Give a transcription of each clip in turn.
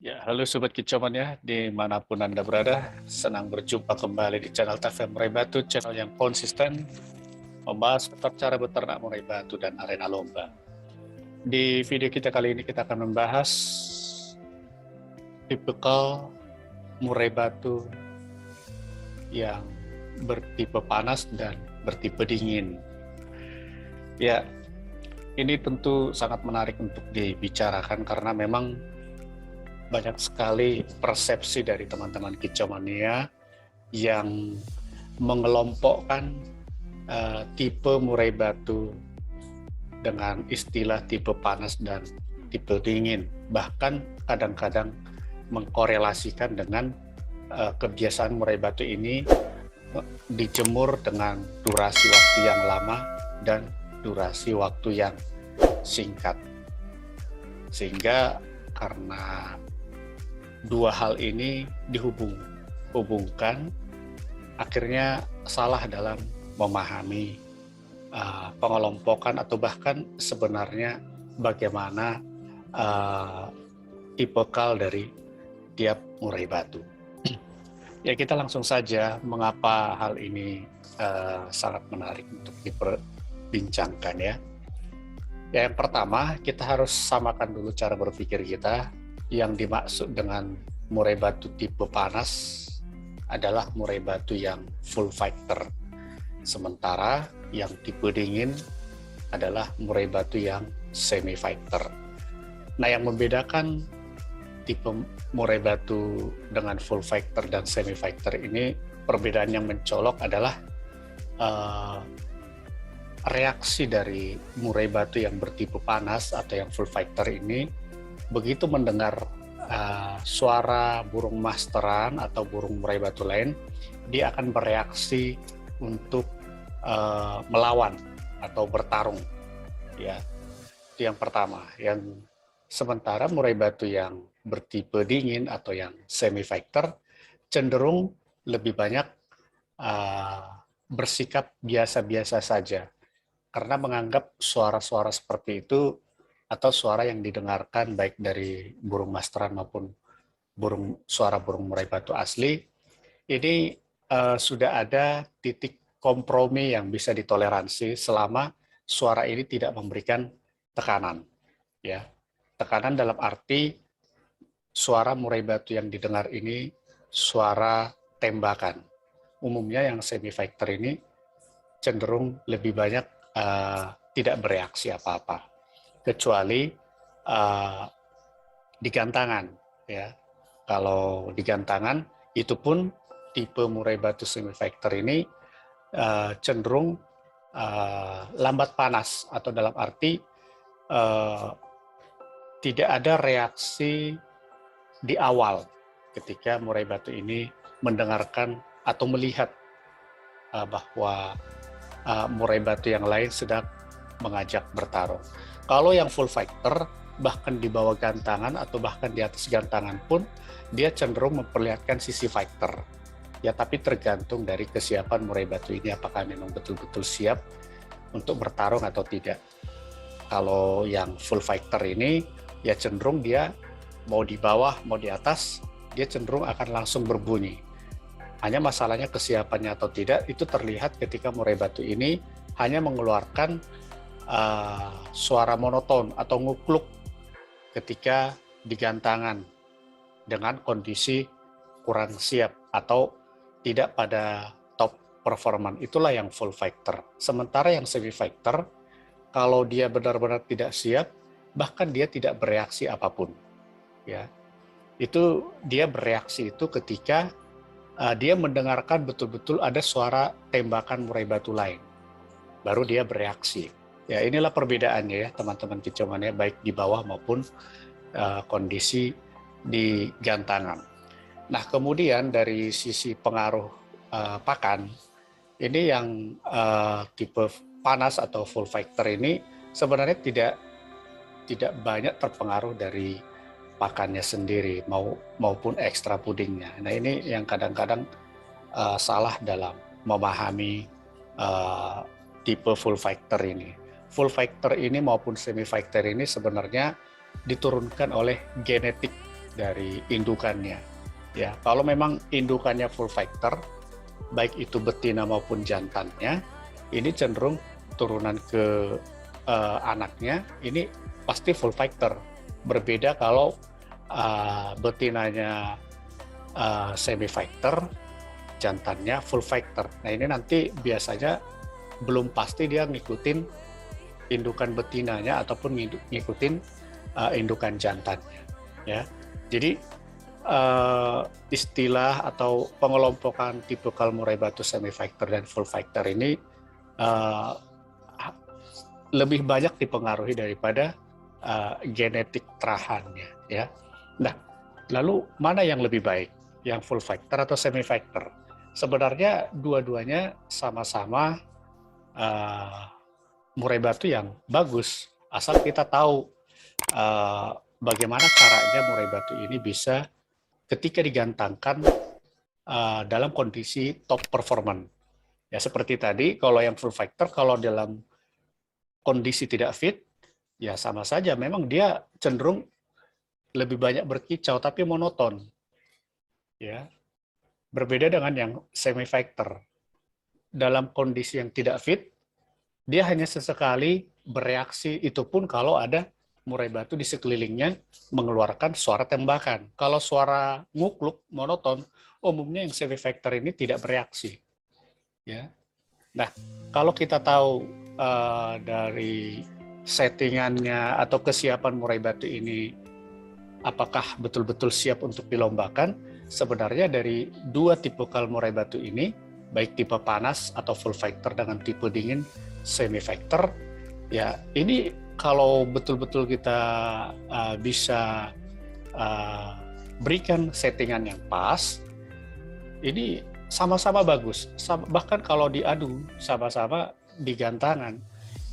Ya, halo Sobat Kicauan ya, dimanapun Anda berada, senang berjumpa kembali di channel TVM Murai Batu, channel yang konsisten membahas seputar cara beternak murai batu dan arena lomba. Di video kita kali ini kita akan membahas tipikal murai batu yang bertipe panas dan bertipe dingin. Ya, ini tentu sangat menarik untuk dibicarakan karena memang banyak sekali persepsi dari teman-teman kicauania yang mengelompokkan tipe murai batu dengan istilah tipe panas dan tipe dingin, bahkan kadang-kadang mengkorelasikan dengan kebiasaan murai batu ini dijemur dengan durasi waktu yang lama dan durasi waktu yang singkat, sehingga karena dua hal ini dihubungkan, akhirnya salah dalam memahami pengelompokan atau bahkan sebenarnya bagaimana tipikal dari tiap murai batu. Ya, kita langsung saja mengapa hal ini sangat menarik untuk diperbincangkan ya. Ya, yang pertama, kita harus samakan dulu cara berpikir kita. Yang dimaksud dengan murai batu tipe panas adalah murai batu yang full fighter. Sementara yang tipe dingin adalah murai batu yang semi fighter. Nah, yang membedakan tipe murai batu dengan full fighter dan semi fighter ini, perbedaan yang mencolok adalah reaksi dari murai batu yang bertipe panas atau yang full fighter ini, begitu mendengar suara burung masteran atau burung murai batu lain, dia akan bereaksi untuk melawan atau bertarung. Ya, itu yang pertama. Yang sementara murai batu yang bertipe dingin atau yang semi fighter cenderung lebih banyak bersikap biasa-biasa saja, karena menganggap suara-suara seperti itu atau suara yang didengarkan baik dari burung masteran maupun suara burung murai batu asli ini sudah ada titik kompromi yang bisa ditoleransi selama suara ini tidak memberikan tekanan. Ya, tekanan dalam arti suara murai batu yang didengar ini suara tembakan. Umumnya yang semi fighter ini cenderung lebih banyak tidak bereaksi apa-apa, kecuali di gantangan. Ya, kalau di gantangan itu pun tipe murai batu semi fighter ini cenderung lambat panas, atau dalam arti tidak ada reaksi di awal ketika murai batu ini mendengarkan atau melihat bahwa murai batu yang lain sedang mengajak bertarung. Kalau yang full fighter, bahkan di bawah gantangan atau bahkan di atas gantangan pun, dia cenderung memperlihatkan sisi fighter. Ya, tapi tergantung dari kesiapan murai batu ini, apakah memang betul-betul siap untuk bertarung atau tidak. Kalau yang full fighter ini, ya cenderung dia mau di bawah, mau di atas, dia cenderung akan langsung berbunyi. Hanya masalahnya kesiapannya atau tidak, itu terlihat ketika murai batu ini hanya mengeluarkan suara monoton atau ngukluk ketika digantangan dengan kondisi kurang siap atau tidak pada top performan. Itulah yang full fighter. Sementara yang semi fighter, kalau dia benar-benar tidak siap, bahkan dia tidak bereaksi apapun. Ya, itu dia bereaksi itu ketika dia mendengarkan betul-betul ada suara tembakan murai batu lain, baru dia bereaksi. Ya, inilah perbedaannya ya teman-teman kicauannya, baik di bawah maupun kondisi di gantangan. Nah, kemudian dari sisi pengaruh pakan, ini yang tipe panas atau full fighter ini sebenarnya tidak banyak terpengaruh dari pakannya sendiri maupun ekstra pudingnya. Nah, ini yang kadang-kadang salah dalam memahami tipe full fighter ini. Full fighter ini maupun semi fighter ini sebenarnya diturunkan oleh genetik dari indukannya. Ya, kalau memang indukannya full factor, baik itu betina maupun jantannya, ini cenderung turunan ke anaknya ini pasti full factor. Berbeda kalau betinanya semi factor, jantannya full factor. Nah ini nanti biasanya belum pasti dia ngikutin indukan betinanya ataupun ngikutin indukan jantannya. Ya, jadi istilah atau pengelompokan tipikal murai batu semi factor dan full factor ini lebih banyak dipengaruhi daripada genetik terahannya, ya. Nah, lalu mana yang lebih baik, yang full factor atau semi factor? Sebenarnya dua-duanya sama-sama murai batu yang bagus, asal kita tahu bagaimana caranya murai batu ini bisa ketika digantangkan dalam kondisi top performance. Ya seperti tadi, kalau yang full factor, kalau dalam kondisi tidak fit, ya sama saja. Memang dia cenderung lebih banyak berkicau, tapi monoton. Ya, berbeda dengan yang semi factor. Dalam kondisi yang tidak fit, dia hanya sesekali bereaksi, itu pun kalau ada murai batu di sekelilingnya mengeluarkan suara tembakan. Kalau suara ngukluk, monoton, umumnya yang semi factor ini tidak bereaksi. Ya. Nah, kalau kita tahu dari settingannya atau kesiapan murai batu ini, apakah betul-betul siap untuk dilombakan, sebenarnya dari dua tipikal murai batu ini, baik tipe panas atau full factor dengan tipe dingin semi factor, ya ini kalau betul-betul kita bisa berikan settingan yang pas, ini sama-sama bagus. Bahkan kalau diadu sama-sama di gantangan,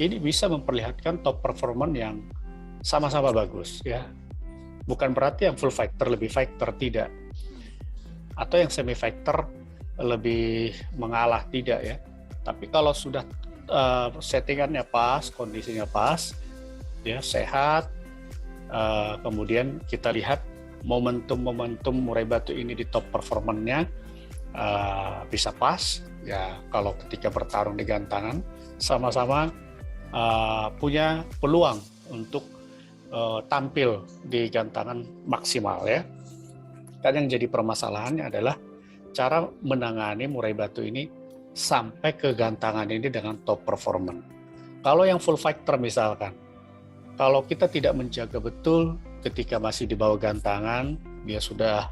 ini bisa memperlihatkan top performance yang sama-sama bagus, ya. Bukan berarti yang full factor lebih factor, tidak. Atau yang semi factor lebih mengalah, tidak, ya. Tapi kalau sudah settingannya pas, kondisinya pas, ya sehat, kemudian kita lihat momentum murai batu ini di top performance-nya bisa pas, ya kalau ketika bertarung di gantangan sama-sama punya peluang untuk tampil di gantangan maksimal, ya. Kan yang jadi permasalahannya adalah cara menangani murai batu ini sampai ke gantangan ini dengan top performance. Kalau yang full factor misalkan, kalau kita tidak menjaga betul ketika masih di bawah gantangan, dia sudah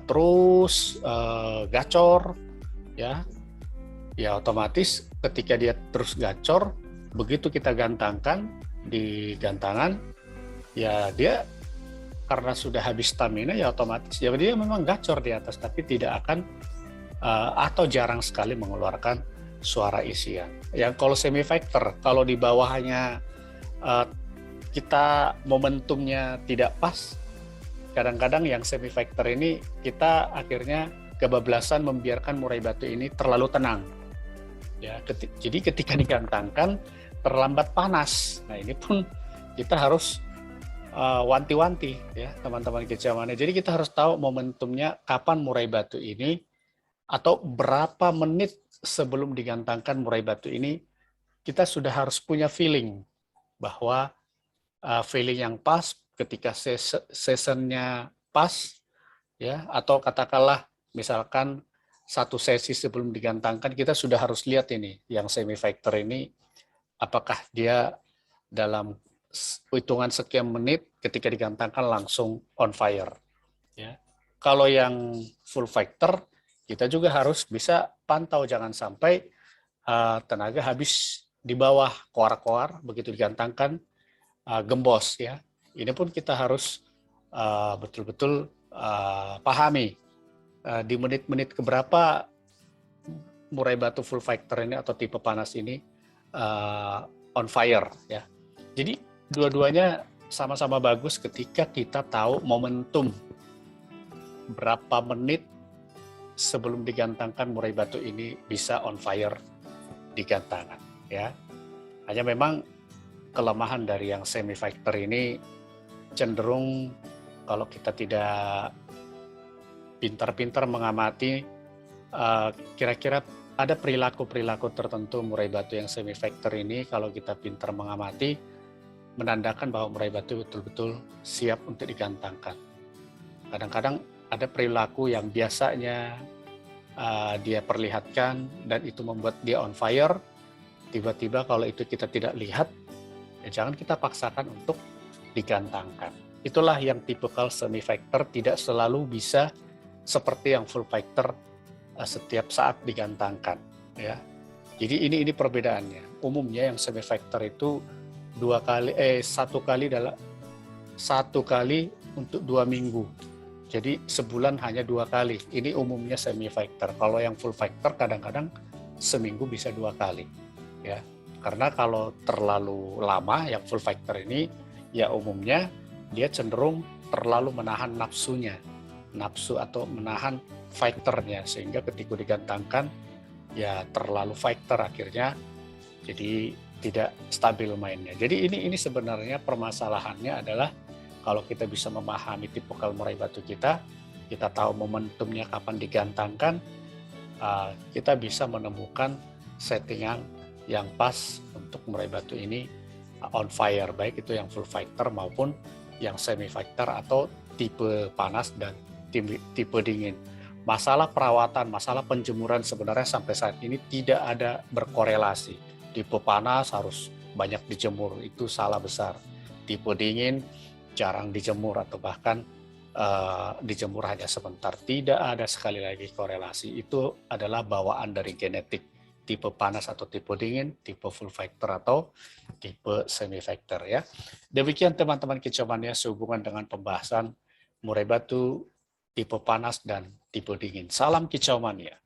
terus gacor, ya otomatis ketika dia terus gacor, begitu kita gantangkan di gantangan, ya dia karena sudah habis stamina, ya otomatis ya dia memang gacor di atas, tapi tidak akan atau jarang sekali mengeluarkan suara isian. Yang kalau semi factor, kalau di bawahnya kita momentumnya tidak pas, kadang-kadang yang semi factor ini kita akhirnya kebablasan membiarkan murai batu ini terlalu tenang. Ya, jadi ketika digantangkan terlambat panas. Nah ini pun kita harus wanti-wanti, ya teman-teman kecamatan. Jadi kita harus tahu momentumnya kapan murai batu ini, atau berapa menit sebelum digantangkan murai batu ini, kita sudah harus punya feeling bahwa feeling yang pas ketika seasonnya pas, ya, atau katakanlah misalkan satu sesi sebelum digantangkan, kita sudah harus lihat ini yang semi factor ini apakah dia dalam hitungan sekian menit ketika digantangkan langsung on fire, ya. Kalau yang full factor, kita juga harus bisa pantau, jangan sampai tenaga habis di bawah koar-koar begitu digantangkan gembos, ya. Ini pun kita harus betul-betul pahami di menit-menit keberapa murai batu full factor ini atau tipe panas ini on fire, ya. Jadi dua-duanya sama-sama bagus ketika kita tahu momentum berapa menit sebelum digantangkan murai batu ini bisa on fire di gantangan, ya. Hanya memang kelemahan dari yang semi factor ini cenderung kalau kita tidak pintar-pintar mengamati, kira-kira ada perilaku-perilaku tertentu murai batu yang semi factor ini, kalau kita pintar mengamati, menandakan bahwa murai batu betul-betul siap untuk digantangkan. Kadang-kadang ada perilaku yang biasanya dia perlihatkan dan itu membuat dia on fire, tiba-tiba kalau itu kita tidak lihat, ya jangan kita paksakan untuk digantangkan. Itulah yang tipikal semi factor, tidak selalu bisa seperti yang full factor setiap saat digantangkan, ya. Jadi ini perbedaannya. Umumnya yang semi factor itu satu kali untuk 2 minggu. Jadi sebulan hanya 2 kali. Ini umumnya semi factor. Kalau yang full factor kadang-kadang seminggu bisa 2 kali, ya. Karena kalau terlalu lama yang full factor ini, ya umumnya dia cenderung terlalu menahan nafsunya, nafsu atau menahan fighternya, sehingga ketika digantangkan ya terlalu fighter akhirnya, jadi tidak stabil mainnya. Jadi ini sebenarnya permasalahannya adalah kalau kita bisa memahami tipikal murai batu kita tahu momentumnya kapan digantangkan, kita bisa menemukan settingan yang pas untuk murai batu ini on fire, baik itu yang full fighter maupun yang semi fighter atau tipe panas dan tipe dingin. Masalah perawatan, masalah penjemuran sebenarnya sampai saat ini tidak ada berkorelasi. Tipe panas harus banyak dijemur, itu salah besar. Tipe dingin jarang dijemur atau bahkan dijemur hanya sebentar. Tidak ada sekali lagi korelasi. Itu adalah bawaan dari genetik. Tipe panas atau tipe dingin, tipe full factor atau tipe semi factor, ya. Demikian teman-teman kicauannya sehubungan dengan pembahasan murai batu tipe panas dan tipe dingin. Salam kicau mania.